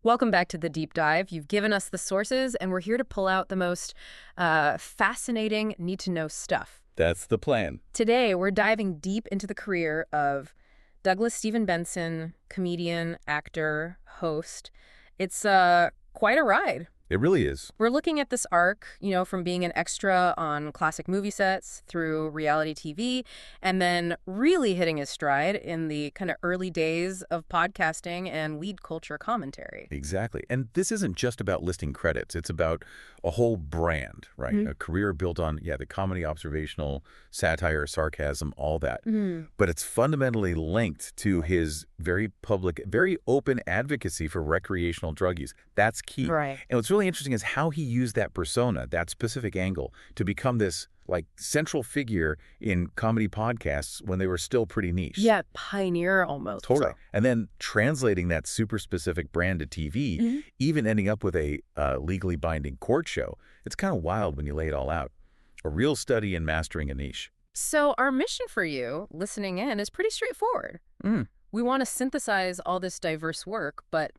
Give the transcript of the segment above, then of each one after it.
Welcome back to The Deep Dive. You've given us the sources, and we're here to pull out the most fascinating, need-to-know stuff. That's the plan. Today, we're diving deep into the career of Douglas Stephen Benson, comedian, actor, host. It's quite a ride. It really is. We're looking at this arc, from being an extra on classic movie sets through reality TV, and then really hitting his stride in the kind of early days of podcasting and weed culture commentary. Exactly. And this isn't just about listing credits. It's about a whole brand, right? Mm-hmm. A career built on, the comedy, observational, satire, sarcasm, all that. Mm-hmm. But it's fundamentally linked to his very public, very open advocacy for recreational drug use. That's key. Right. And what's really interesting is how he used that persona, that specific angle, to become this central figure in comedy podcasts when they were still pretty niche. Yeah, pioneer almost. Totally. And then translating that super specific brand to TV, even ending up with a legally binding court show. It's kind of wild when you lay it all out. A real study in mastering a niche. So our mission for you, listening in, is pretty straightforward. We want to synthesize all this diverse work, but,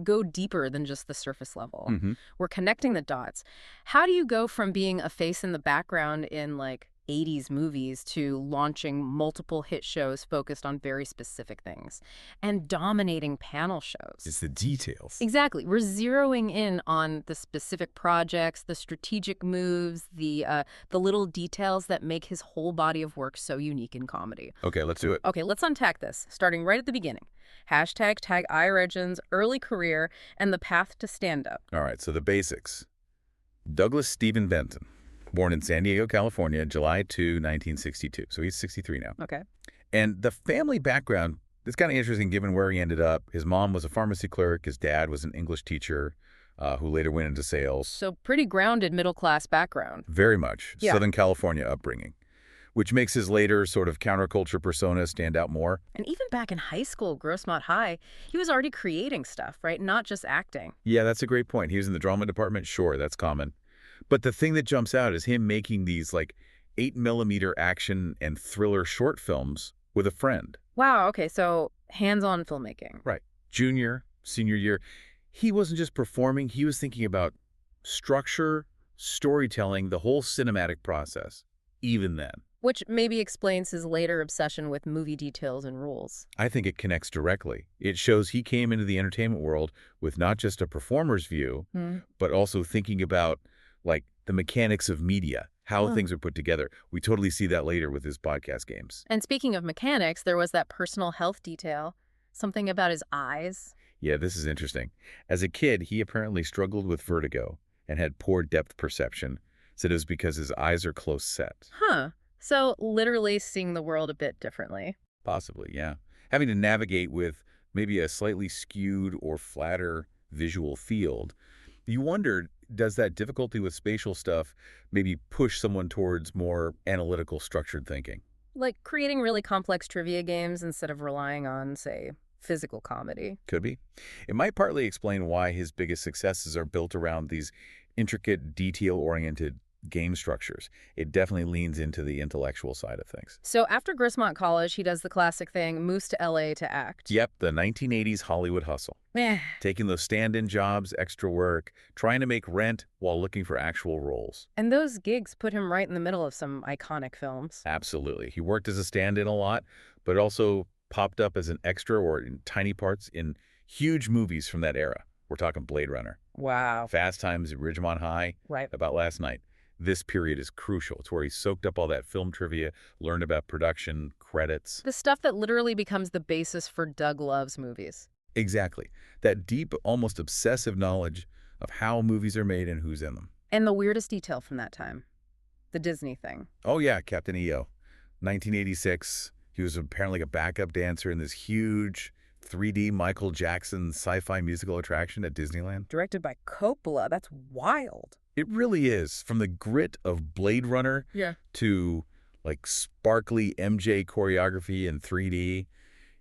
go deeper than just the surface level. We're connecting the dots. How do you go from being a face in the background in, 80s movies to launching multiple hit shows focused on very specific things and dominating panel shows? It's the details. Exactly. We're zeroing in on the specific projects, the strategic moves, the little details that make his whole body of work so unique in comedy. Okay, let's do it. Okay, let's unpack this, starting right at the beginning. Hashtag tag iRegin's early career and the path to stand-up. All right, so the basics. Douglas Stephen Benson, born in San Diego, California, July 2, 1962. So he's 63 now. Okay. And the family background is kind of interesting given where he ended up. His mom was a pharmacy clerk. His dad was an English teacher who later went into sales. So pretty grounded middle-class background. Very much. Yeah. Southern California upbringing, which makes his later sort of counterculture persona stand out more. And even back in high school, Grossmont High, he was already creating stuff, right? Not just acting. Yeah, that's a great point. He was in the drama department. Sure, that's common. But the thing that jumps out is him making these 8mm action and thriller short films with a friend. Wow, okay, so hands-on filmmaking. Right. Junior, senior year. He wasn't just performing. He was thinking about structure, storytelling, the whole cinematic process, even then. Which maybe explains his later obsession with movie details and rules. I think it connects directly. It shows he came into the entertainment world with not just a performer's view, but also thinking about the mechanics of media, how things are put together. We totally see that later with his podcast games. And speaking of mechanics, there was that personal health detail, something about his eyes. Yeah, this is interesting. As a kid, he apparently struggled with vertigo and had poor depth perception. Said it was because his eyes are close set. Huh. So literally seeing the world a bit differently. Possibly, yeah. Having to navigate with maybe a slightly skewed or flatter visual field. You wondered, does that difficulty with spatial stuff maybe push someone towards more analytical, structured thinking? Like creating really complex trivia games instead of relying on, say, physical comedy. Could be. It might partly explain why his biggest successes are built around these intricate, detail-oriented game structures. It definitely leans into the intellectual side of things. So after Grossmont College, he does the classic thing, moves to LA to act. Yep, the 1980s Hollywood hustle. Taking those stand-in jobs, extra work, trying to make rent while looking for actual roles. And those gigs put him right in the middle of some iconic films. Absolutely. He worked as a stand-in a lot, but also popped up as an extra or in tiny parts in huge movies from that era. We're talking Blade Runner. Wow. Fast Times at Ridgemont High. Right. About last night. This period is crucial. It's where he soaked up all that film trivia, learned about production, credits. The stuff that literally becomes the basis for Doug Love's movies. Exactly. That deep, almost obsessive knowledge of how movies are made and who's in them. And the weirdest detail from that time, the Disney thing. Oh yeah, Captain EO. 1986. He was apparently a backup dancer in this huge 3D Michael Jackson sci-fi musical attraction at Disneyland. Directed by Coppola. That's wild. It really is. From the grit of Blade Runner to sparkly MJ choreography in 3D.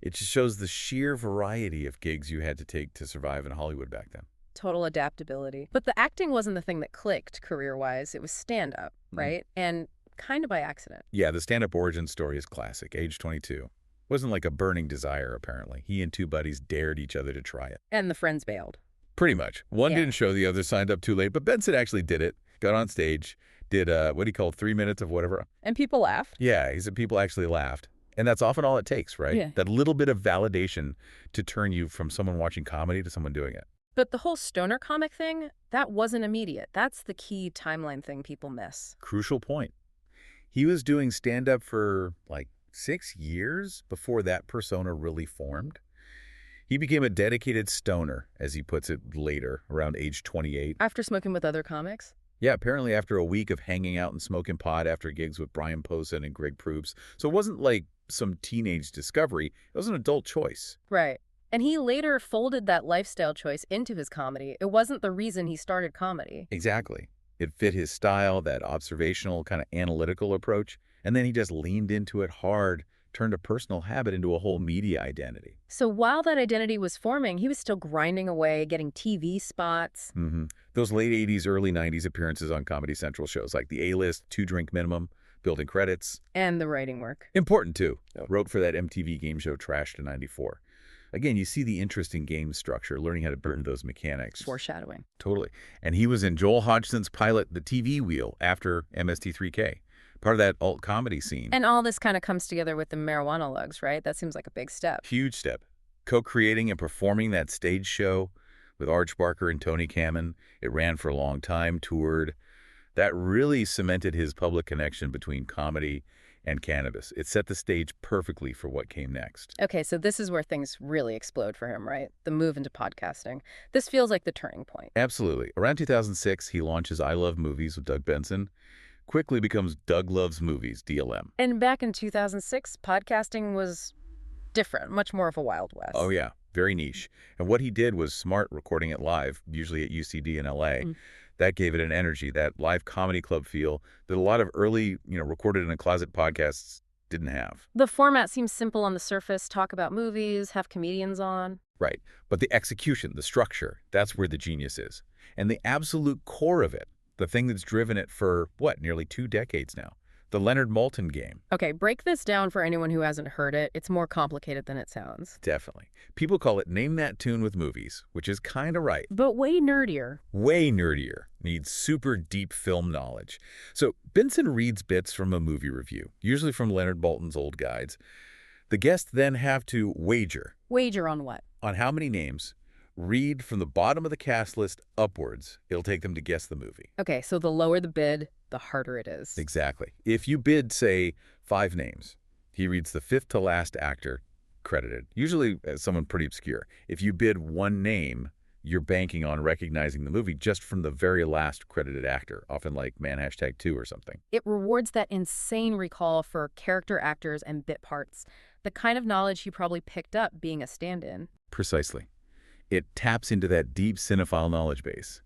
It just shows the sheer variety of gigs you had to take to survive in Hollywood back then. Total adaptability. But the acting wasn't the thing that clicked career-wise. It was stand-up, right? And kind of by accident. Yeah, the stand-up origin story is classic. Age 22. Wasn't like a burning desire, apparently. He and two buddies dared each other to try it. And the friends bailed. Pretty much. One Yeah. didn't show, the other signed up too late, but Benson actually did it. Got on stage, did what do you call 3 minutes of whatever. And people laughed. Yeah, he said people actually laughed. And that's often all it takes, right? Yeah. That little bit of validation to turn you from someone watching comedy to someone doing it. But the whole stoner comic thing, that wasn't immediate. That's the key timeline thing people miss. Crucial point. He was doing stand-up for like 6 years before that persona really formed. He became a dedicated stoner, as he puts it later, around age 28. After smoking with other comics? Yeah, apparently after a week of hanging out and smoking pot after gigs with Brian Posehn and Greg Proops. So it wasn't like some teenage discovery. It was an adult choice. Right. And he later folded that lifestyle choice into his comedy. It wasn't the reason he started comedy. Exactly. It fit his style, that observational, kind of analytical approach. And then he just leaned into it hard, turned a personal habit into a whole media identity. So while that identity was forming, he was still grinding away, getting TV spots. Those late 80s, early 90s appearances on Comedy Central shows like the A-List, 2-Drink Minimum, building credits. And the writing work. Important, too. Wrote for that MTV game show Trash to 94. Again, you see the interest in game structure, learning how to burn those mechanics. Foreshadowing. Totally. And he was in Joel Hodgson's pilot, The TV Wheel, after MST3K. Part of that alt comedy scene. And all this kind of comes together with the marijuana lugs, right? That seems like a big step. Huge step. Co-creating and performing that stage show with Arch Barker and Tony Kamin. It ran for a long time, toured. That really cemented his public connection between comedy and cannabis. It set the stage perfectly for what came next. Okay, so this is where things really explode for him, right? The move into podcasting. This feels like the turning point. Absolutely. Around 2006, he launches I Love Movies with Doug Benson. Quickly becomes Doug Loves Movies, DLM. And back in 2006, podcasting was different, much more of a Wild West. Oh, yeah. Very niche. And what he did was smart, recording it live, usually at UCD in LA. That gave it an energy, that live comedy club feel that a lot of early, recorded in a closet podcasts didn't have. The format seems simple on the surface. Talk about movies, have comedians on. Right. But the execution, the structure, that's where the genius is. And the absolute core of it, the thing that's driven it for, nearly 2 decades now, the Leonard Maltin game. Okay, break this down for anyone who hasn't heard it. It's more complicated than it sounds. Definitely. People call it Name That Tune with Movies, which is kind of right. But way nerdier. Way nerdier. Needs super deep film knowledge. So Benson reads bits from a movie review, usually from Leonard Maltin's old guides. The guests then have to wager. Wager on what? On how many names. Read from the bottom of the cast list upwards. It'll take them to guess the movie. Okay, so the lower the bid, the harder it is. Exactly. If you bid, say, 5 names, he reads the 5th to last actor credited, usually as someone pretty obscure. If you bid 1 name, you're banking on recognizing the movie just from the very last credited actor, often like Man #2 or something. It rewards that insane recall for character actors and bit parts, the kind of knowledge he probably picked up being a stand-in. Precisely. It taps into that deep cinephile knowledge base,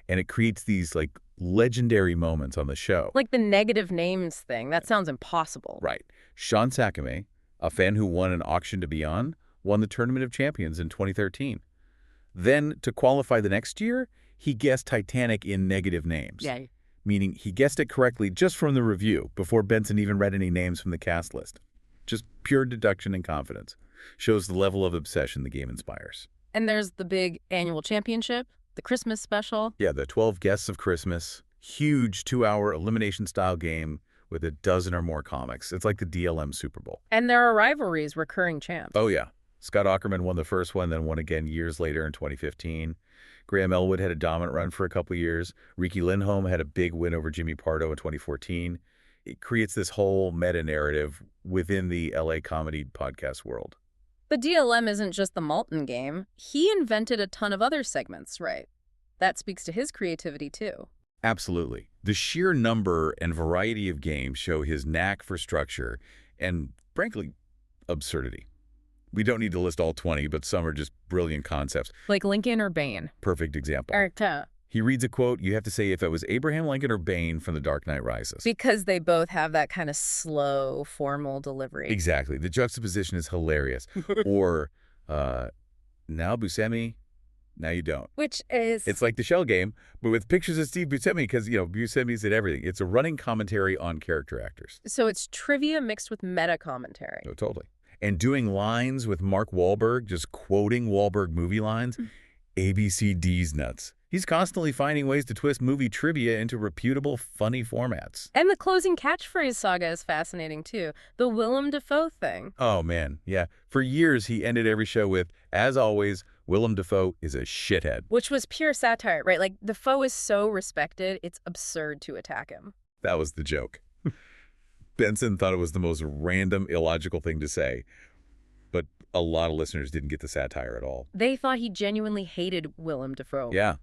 and it creates these legendary moments on the show. Like the negative names thing. That sounds impossible. Right. Sean Sakame, a fan who won an auction to be on, won the Tournament of Champions in 2013. Then, to qualify the next year, he guessed Titanic in negative names. Yeah. Meaning he guessed it correctly just from the review, before Benson even read any names from the cast list. Just pure deduction and confidence. Shows the level of obsession the game inspires. And there's the big annual championship, the Christmas special. Yeah, the 12 Guests of Christmas. Huge 2-hour elimination-style game with a dozen or more comics. It's like the DLM Super Bowl. And there are rivalries, recurring champs. Oh, yeah. Scott Aukerman won the first one, then won again years later in 2015. Graham Elwood had a dominant run for a couple of years. Ricky Lindholm had a big win over Jimmy Pardo in 2014. It creates this whole meta-narrative within the LA comedy podcast world. The DLM isn't just the Maltin game. He invented a ton of other segments, right? That speaks to his creativity, too. Absolutely. The sheer number and variety of games show his knack for structure and, frankly, absurdity. We don't need to list all 20, but some are just brilliant concepts. Like Lincoln or Bane. Perfect example. Erta. He reads a quote, you have to say if it was Abraham Lincoln or Bane from The Dark Knight Rises. Because they both have that kind of slow, formal delivery. Exactly. The juxtaposition is hilarious. Or, now Buscemi, now you don't. Which is... It's like the Shell game, but with pictures of Steve Buscemi, because, Buscemi's at everything. It's a running commentary on character actors. So it's trivia mixed with meta-commentary. Oh, totally. And doing lines with Mark Wahlberg, just quoting Wahlberg movie lines, ABCD's nuts. He's constantly finding ways to twist movie trivia into reputable, funny formats. And the closing catchphrase saga is fascinating, too. The Willem Dafoe thing. Oh, man, yeah. For years, he ended every show with, as always, Willem Dafoe is a shithead. Which was pure satire, right? Like, Dafoe is so respected, it's absurd to attack him. That was the joke. Benson thought it was the most random, illogical thing to say. But a lot of listeners didn't get the satire at all. They thought he genuinely hated Willem Dafoe. Yeah.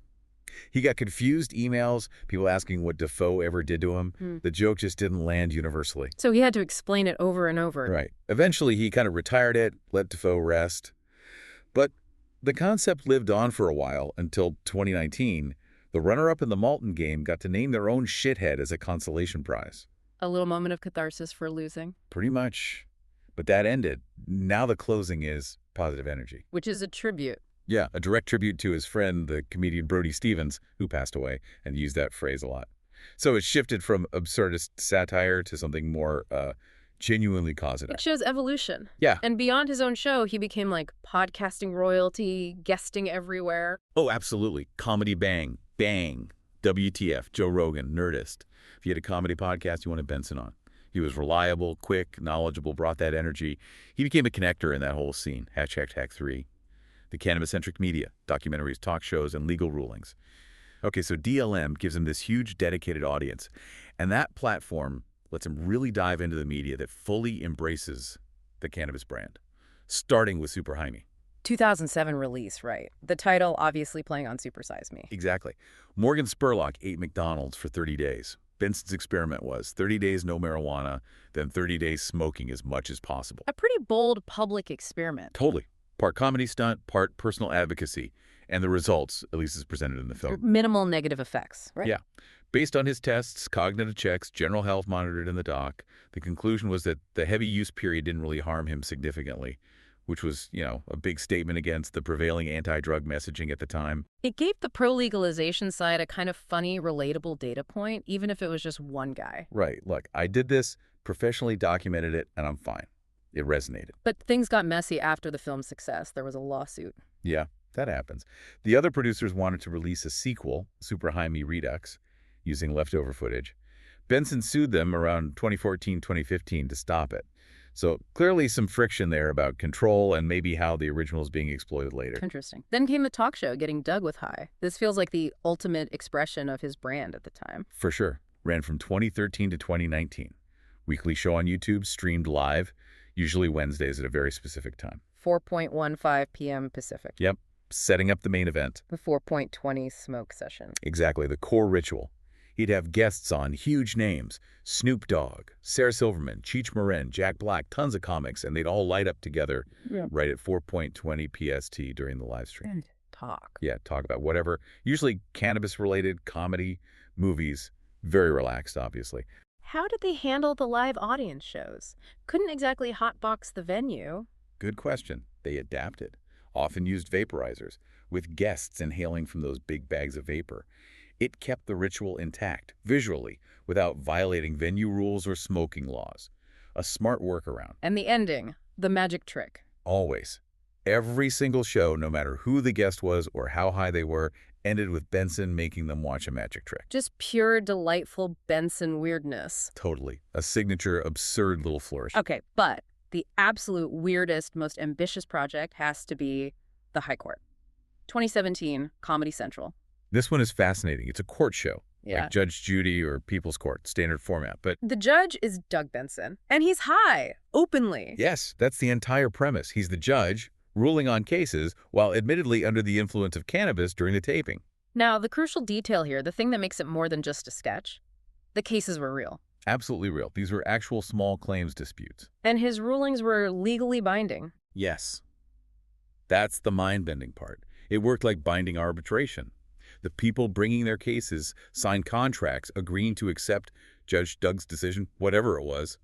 He got confused emails, people asking what Dafoe ever did to him. The joke just didn't land universally. So he had to explain it over and over. Right. Eventually, he kind of retired it, let Dafoe rest. But the concept lived on for a while until 2019. The runner-up in the Malton game got to name their own shithead as a consolation prize. A little moment of catharsis for losing. Pretty much. But that ended. Now the closing is positive energy. Which is a tribute. Yeah, a direct tribute to his friend, the comedian Brody Stevens, who passed away and used that phrase a lot. So it shifted from absurdist satire to something more genuinely causative. It shows evolution. Yeah. And beyond his own show, he became like podcasting royalty, guesting everywhere. Oh, absolutely. Comedy bang, bang. WTF, Joe Rogan, Nerdist. If you had a comedy podcast, you wanted Benson on. He was reliable, quick, knowledgeable, brought that energy. He became a connector in that whole scene. #3. The cannabis-centric media, documentaries, talk shows, and legal rulings. Okay, so DLM gives him this huge dedicated audience, and that platform lets him really dive into the media that fully embraces the cannabis brand, starting with Super Jaime. 2007 release, right? The title obviously playing on Super Size Me. Exactly. Morgan Spurlock ate McDonald's for 30 days. Benson's experiment was 30 days no marijuana, then 30 days smoking as much as possible. A pretty bold public experiment. Totally. Part comedy stunt, part personal advocacy. And the results, at least as presented in the film. Minimal negative effects, right? Yeah. Based on his tests, cognitive checks, general health monitored in the doc, the conclusion was that the heavy use period didn't really harm him significantly, which was, a big statement against the prevailing anti-drug messaging at the time. It gave the pro-legalization side a kind of funny, relatable data point, even if it was just one guy. Right. Look, I did this, professionally documented it, and I'm fine. It resonated. But things got messy after the film's success. There was a lawsuit. Yeah, that happens. The other producers wanted to release a sequel, Super Jaime Redux, using leftover footage. Benson sued them around 2014-2015 to stop it. So clearly some friction there about control and maybe how the original is being exploited later. Interesting. Then came the talk show, Getting Doug with High. This feels like the ultimate expression of his brand at the time. For sure. Ran from 2013 to 2019. Weekly show on YouTube, streamed live, usually Wednesdays at a very specific time. 4:15 p.m. Pacific. Yep. Setting up the main event. The 4:20 smoke session. Exactly. The core ritual. He'd have guests on, huge names. Snoop Dogg, Sarah Silverman, Cheech Marin, Jack Black, tons of comics, and they'd all light up together right at 4:20 PST during the live stream. And talk. Yeah, talk about whatever. Usually cannabis-related, comedy, movies. Very relaxed, obviously. How did they handle the live audience shows? Couldn't exactly hotbox the venue. Good question. They adapted. Often used vaporizers, with guests inhaling from those big bags of vapor. It kept the ritual intact, visually, without violating venue rules or smoking laws. A smart workaround. And the ending, the magic trick. Always. Every single show, no matter who the guest was or how high they were, ended with Benson making them watch a magic trick. Just pure, delightful Benson weirdness. Totally. A signature, absurd little flourish. Okay, but the absolute weirdest, most ambitious project has to be the High Court. 2017, Comedy Central. This one is fascinating. It's a court show, Yeah. like Judge Judy or People's Court, standard format. But The judge is Doug Benson, and he's high, openly. yes, that's the entire premise. He's the judge, ruling on cases, while admittedly under the influence of cannabis during the taping. Now, the crucial detail here, the thing that makes it more than just a sketch, the cases were real. Absolutely real. These were actual small claims disputes. And his rulings were legally binding. Yes. That's the mind-bending part. It worked like binding arbitration. The people bringing their cases signed contracts agreeing to accept Judge Doug's decision, whatever it was,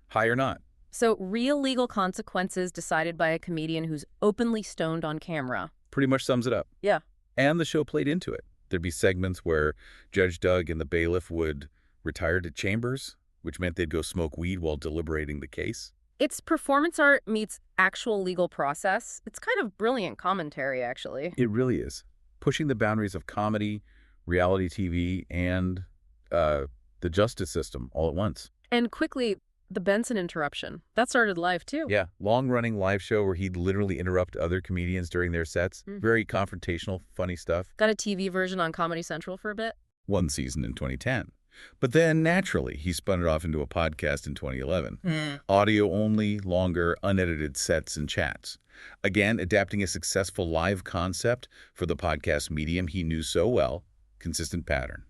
high or not. So real legal consequences decided by a comedian who's openly stoned on camera. Pretty much sums it up. Yeah. And the show played into it. There'd be segments where Judge Doug and the bailiff would retire to chambers, which meant they'd go smoke weed while deliberating the case. It's performance art meets actual legal process. It's kind of brilliant commentary, actually. It really is. pushing the boundaries of comedy, reality TV, and the justice system all at once. And quickly, the Benson interruption. That started live, too. Yeah, long-running live show where he'd literally interrupt other comedians during their sets. Very confrontational, funny stuff. Got a TV version on Comedy Central for a bit. One season in 2010. But then, naturally, he spun it off into a podcast in 2011. Audio-only, longer, unedited sets and chats. Again, adapting a successful live concept for the podcast medium he knew so well. Consistent pattern.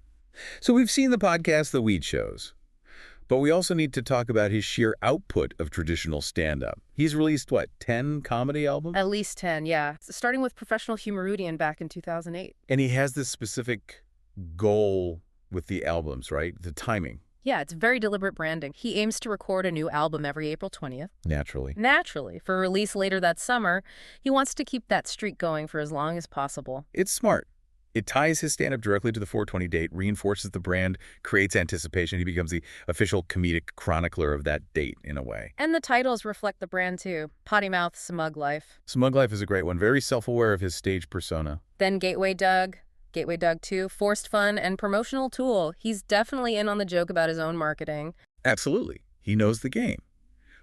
So we've seen the podcast The Weed Shows. But we also need to talk about his sheer output of traditional stand-up. He's released, what, 10 comedy albums? At least 10, yeah. Starting with Professional Humoridian back in 2008. And he has this specific goal with the albums, right? The timing. Yeah, it's very deliberate branding. He aims to record a new album every April 20th. Naturally. For release later that summer, he wants to keep that streak going for as long as possible. It's smart. It ties his stand-up directly to the 420 date, reinforces the brand, creates anticipation. He becomes the official comedic chronicler of that date, in a way. And the titles reflect the brand, too. Potty Mouth, Smug Life. Smug Life is a great one. Very self-aware of his stage persona. Then Gateway Doug 2, forced fun and promotional tool. He's definitely in on the joke about his own marketing. Absolutely. He knows the game.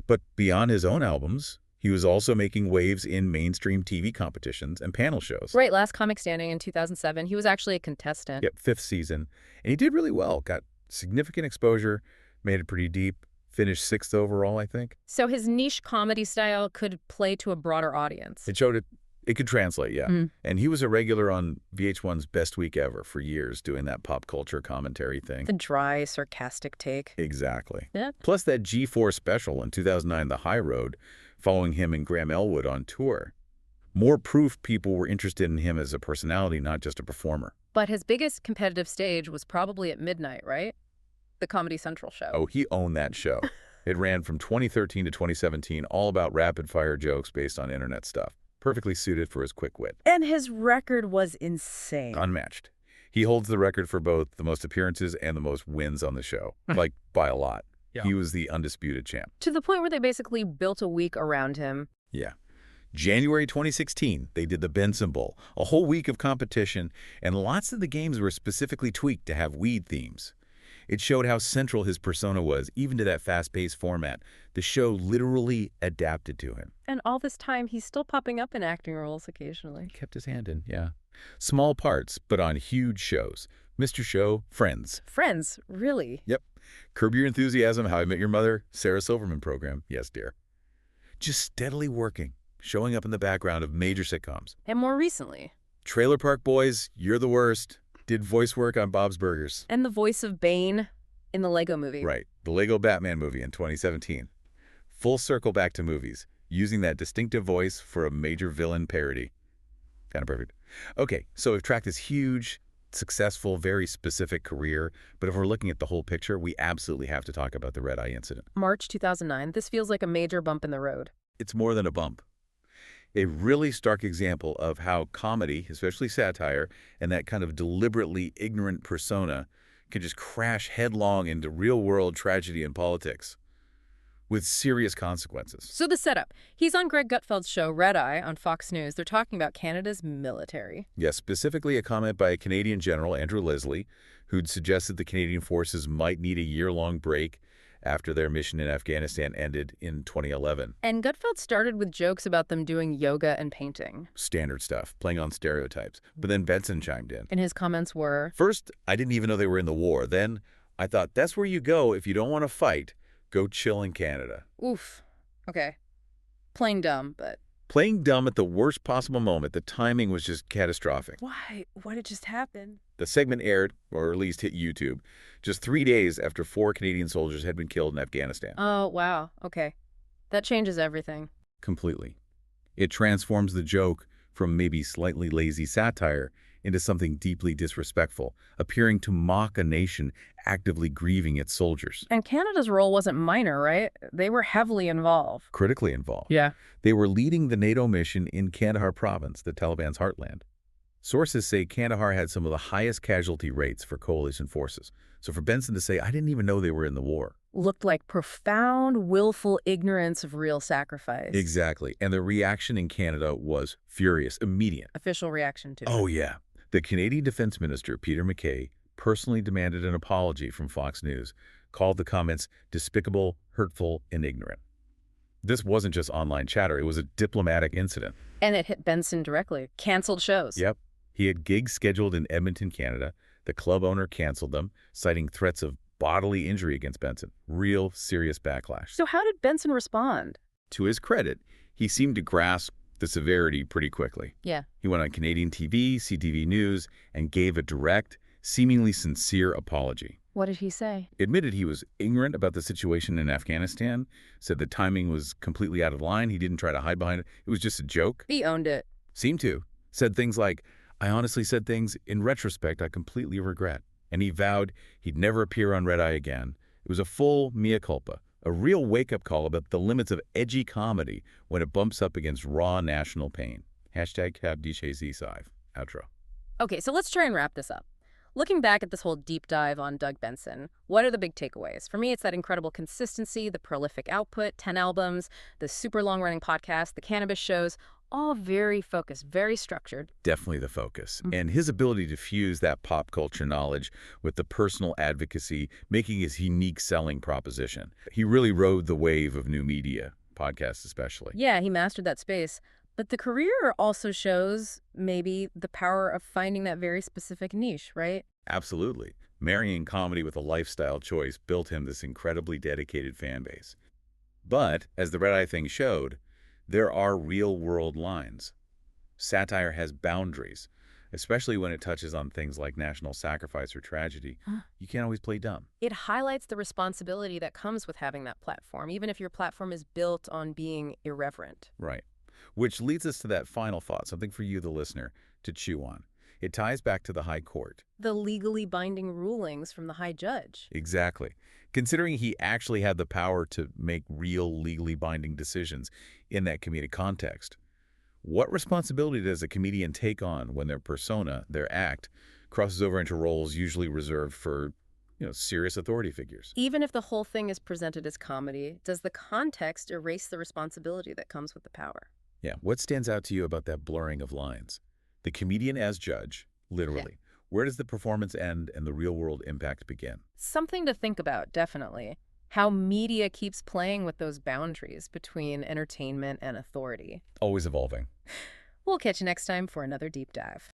But beyond his own albums, he was also making waves in mainstream TV competitions and panel shows. Right, Last Comic Standing in 2007. He was actually a contestant. Yep, 5th season. And he did really well. Got significant exposure, made it pretty deep, finished 6th overall, I think. So his niche comedy style could play to a broader audience. It showed it could translate, yeah. And he was a regular on VH1's Best Week Ever for years, doing that pop culture commentary thing. The dry, sarcastic take. Exactly. Yeah. Plus that G4 special in 2009, The High Road, following him and Graham Elwood on tour. More proof people were interested in him as a personality, not just a performer. But his biggest competitive stage was probably at midnight, right? The Comedy Central show. Oh, he owned that show. It ran from 2013 to 2017, all about rapid-fire jokes based on internet stuff. Perfectly suited for his quick wit. And his record was insane. Unmatched. He holds the record for both the most appearances and the most wins on the show, like by a lot. Yeah. He was the undisputed champ. To the point where they basically built a week around him. Yeah. January 2016, they did the Benson Bowl, a whole week of competition, and lots of the games were specifically tweaked to have weed themes. It showed how central his persona was, even to that fast-paced format. The show literally adapted to him. And all this time, he's still popping up in acting roles occasionally. Kept his hand in, yeah. Small parts, but on huge shows. Mr. Show, Friends. Friends, really? Yep. Curb Your Enthusiasm, How I Met Your Mother, Sarah Silverman program. Yes, dear. Just steadily working, showing up in the background of major sitcoms. And more recently. Trailer Park Boys, You're the Worst. Did voice work on Bob's Burgers. And the voice of Bane in the Lego Movie. Right. The Lego Batman movie in 2017. Full circle back to movies, using that distinctive voice for a major villain parody. Kind of perfect. Okay, so we've tracked this huge, successful, very specific career, but if we're looking at the whole picture, we absolutely have to talk about the red eye incident. March 2009. This feels like a major bump in the road. It's more than a bump. A really stark example of how comedy, especially satire, and that kind of deliberately ignorant persona can just crash headlong into real-world tragedy and politics with serious consequences. So the setup. He's on Greg Gutfeld's show, Red Eye, on Fox News. They're talking about Canada's military. Yes, specifically a comment by a Canadian general, Andrew Leslie, who'd suggested the Canadian forces might need a year-long break after their mission in Afghanistan ended in 2011. And Gutfeld started with jokes about them doing yoga and painting. Standard stuff, playing on stereotypes. But then Benson chimed in. And his comments were? First, I didn't even know they were in the war. Then, I thought, that's where you go if you don't want to fight. Go chill in Canada. Oof. Okay. Plain dumb, but... Playing dumb at the worst possible moment. The timing was just catastrophic. Why? What had just happened? The segment aired, or at least hit YouTube, just 3 days after 4 Canadian soldiers had been killed in Afghanistan. Oh, wow. Okay. That changes everything. Completely. It transforms the joke from maybe slightly lazy satire into something deeply disrespectful, appearing to mock a nation actively grieving its soldiers. And Canada's role wasn't minor, right? They were heavily involved. Critically involved. Yeah. They were leading the NATO mission in Kandahar province, the Taliban's heartland. Sources say Kandahar had some of the highest casualty rates for coalition forces. So for Benson to say, I didn't even know they were in the war. Looked like profound, willful ignorance of real sacrifice. Exactly. And the reaction in Canada was furious, immediate. Official reaction to it. Oh, yeah. The Canadian Defense Minister, Peter MacKay, personally demanded an apology from Fox News, called the comments despicable, hurtful, and ignorant. This wasn't just online chatter, it was a diplomatic incident. And it hit Benson directly. Canceled shows. Yep. He had gigs scheduled in Edmonton, Canada. The club owner canceled them, citing threats of bodily injury against Benson. Real serious backlash. So how did Benson respond? To his credit, he seemed to grasp the severity pretty quickly. Yeah. He went on Canadian TV, CTV News, and gave a direct, seemingly sincere apology. What did he say? Admitted he was ignorant about the situation in Afghanistan, said the timing was completely out of line. He didn't try to hide behind it. It was just a joke. He owned it. Seemed to. Said things like, I honestly said things in retrospect I completely regret. And he vowed he'd never appear on Red Eye again. It was a full mea culpa, a real wake-up call about the limits of edgy comedy when it bumps up against raw national pain. #CabDJZ5. Outro. Okay, so let's try and wrap this up. Looking back at this whole deep dive on Doug Benson, what are the big takeaways? For me, it's that incredible consistency, the prolific output, 10 albums, the super long-running podcast, the cannabis shows, all very focused, very structured. Definitely the focus. And his ability to fuse that pop culture knowledge with the personal advocacy, making his unique selling proposition. He really rode the wave of new media, podcasts especially. Yeah, he mastered that space. But the career also shows maybe the power of finding that very specific niche, right? Absolutely. Marrying comedy with a lifestyle choice built him this incredibly dedicated fan base. But, as the Red Eye thing showed, there are real-world lines. Satire has boundaries, especially when it touches on things like national sacrifice or tragedy. You can't always play dumb. It highlights the responsibility that comes with having that platform, even if your platform is built on being irreverent. Right. Which leads us to that final thought, something for you, the listener, to chew on. It ties back to the High Court. The legally binding rulings from the High Judge. Exactly. Considering he actually had the power to make real legally binding decisions in that comedic context, what responsibility does a comedian take on when their persona, their act, crosses over into roles usually reserved for, serious authority figures? Even if the whole thing is presented as comedy, does the context erase the responsibility that comes with the power? Yeah. What stands out to you about that blurring of lines? The comedian as judge, literally. Yeah. Where does the performance end and the real-world impact begin? Something to think about, definitely. How media keeps playing with those boundaries between entertainment and authority. Always evolving. We'll catch you next time for another deep dive.